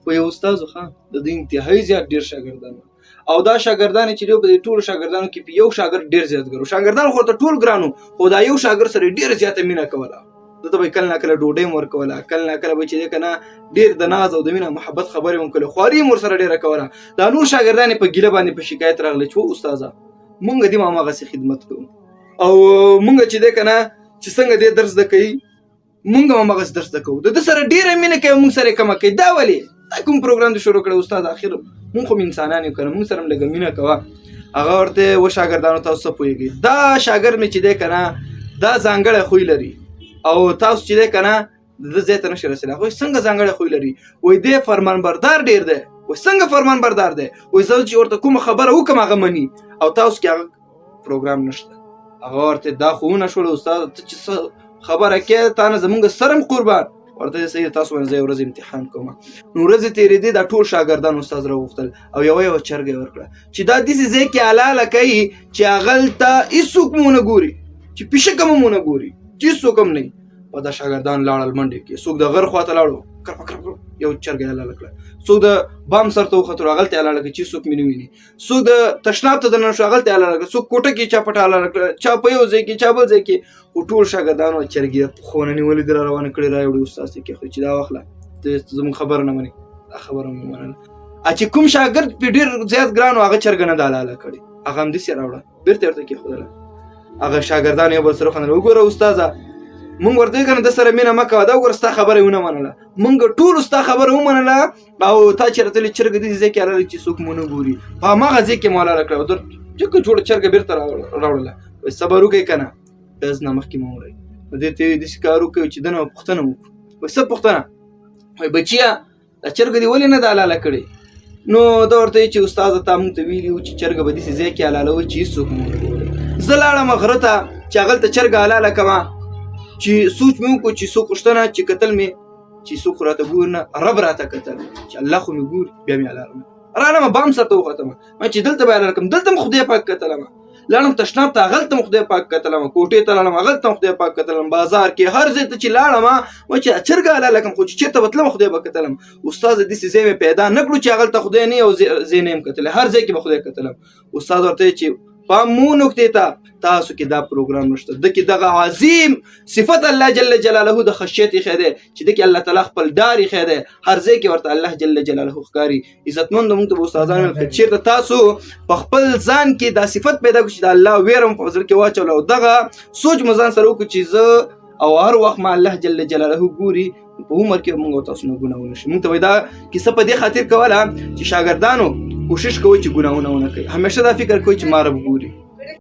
خو یو استاد خو د دې انتهایی زیات ډیر شاګردان او دا شاګردان چې په دې ټول شاګردانو کې یو شاګرد ډیر زیات ګرو شاګردان خو ته ټول ګرانو خو دا یو شاګرد سره ډیر زیاته مینه کوله د ته به کله نه کله ډوډۍ مور کوله کله نه کله به چې کنه ډیر د ناز او د مینه محبت خبرې هم کوله خواري مور سره ډیره کوله دا نور شاګردان په ګیله باندې په شکایت راغله چې استاده مونږ دې ماما غسي خدمت کوو او مونږ چې دې کنه چې څنګه دې درس د کوي مونږ ماما غس درس د کوو د سره ډیره مینه کوي مونږ سره کوم کوي دا ولی کوم پروګرام دې شروع کړ استاد اخر مونږ خو انسانان یو کنه مونږ سره لګ مینه کوه هغه ورته و شاګردانو تاسو پوهیږي دا شاګرد مې چې دې کنه دا ځانګړی خوې لري او تاسو چې دې کنه د زیات نشه رسېله خو څنګه ځانګړی خوې لري وای دې فرمانبردار ډیر دی و څنګه فرمانبردار دی وای زه چې ورته کوم خبره وکم هغه مني او تاسو کې هغه پروګرام نشته هغه ورته دا خو نه شول استاد ته چې خبره کې تا نه زمونږ سرم قربان ورته سید تاسو باندې ورځ امتحان کوم نو ورځ تیرې دي دا ټول شاګردان استاد راوغتل او یو چرګ ورکړه چې دا دې ځکه کې الاله کوي چې اغلته هیڅوک مونږ ګوري چې پښه کوم مونږ ګوري چې څوک هم نه په دا شاګردان لاړل منډه کې څوک د غر خواته لاړو کړ یو چرګ الاله کړه څوک د بام سر ته خطر اغلته الاله کې چې څوک مینه ویني څوک د تشناب ته د نن شو اغلته الاله کړه څوک کوټه کې چا پټه الاله کړه چا په یو ځای کې چا بل ځای کې ټول شاګردانو چرګ خونه نیولې در روانه کړی راوړي استاد کې خو چې دا واخله ته زموږ خبر نه مني خبره مې منل چې کوم شاګرد په ډیر زیات ګران هغه چرګ نه دالاله کړي هغه هم دې سره راوړه بیرته ورته کې خدای هغه شاګردان یو بل سره خنل وګوره استاد مونږ ورته کنه د سره مینه مکه دا ورستا خبره ونه منله مونږ ټول ستا خبره ومنله او تا چرته چرګ دې ځکه راځي چې څوک مونږ ګوري په ماغه ځکه مولا راکړه در چې جوړ چرګ بیرته راوړله صبر وکي کنه از نه مخکې موري دې ته د شکارو کوي چې دنه پښتنه وکړه وسه پښتنه وای بچیا دا چرګ دې ولې نه دالاله کړي نو دا ورته چې استاد ته مونږ ته ویلی چې چرګ به دې ځکه الاله و چې څوک مونږ ګوري زلاړه مغرته چې غلطه چرګ الاله کما چې سوچ مې وکړو چې څوک پښتنه چې قتل مې چې څوک راته ګور نه رب راته قتل چې الله خو مې ګور بیا مې الارم رانه ما بام سره وختم ما چې دلته به الارم دلته خدای پاک قتلم لاړم تشناب ته غلطه خدای پاک قتلم کوټې ته لاړم غلطه خدای پاک قتلم بازار کې هر ځای ته چې لاړم ما چې چرګ الاله کوم خو چې ته بتلم خدای پاک قتلم استاد دې سې مې پیدا نکړو چې غلطه خدای نه او زینم قتل هر ځای کې به خدای قتلم استاد ورته چې پامو نکته ته تاسو کې دا پروګرام نشته د کې دغه عظیم صفت الله جل جلاله د خشیت خیره چې د کې الله تعالی خپل داری خیره هر ځای کې ورته الله جل جلاله ښکاری عزتمند موږ ته استادانو کې چیرته تاسو په خپل ځان کې دا صفت پیدا کړئ چې د الله ویرم په ځل کې واچول او دغه سوچ مزان سره وکړي چې زه او هر وخت ما الله جل جلاله ګوري په عمر کې موږ تاسو نه ګناونه شي موږ ته دا کیسه په دې خاطر کوله چې شاګردانو کوشش کوي چې ګناونه ونه کوي همیشه دا فکر کوي چې ما رب ګوري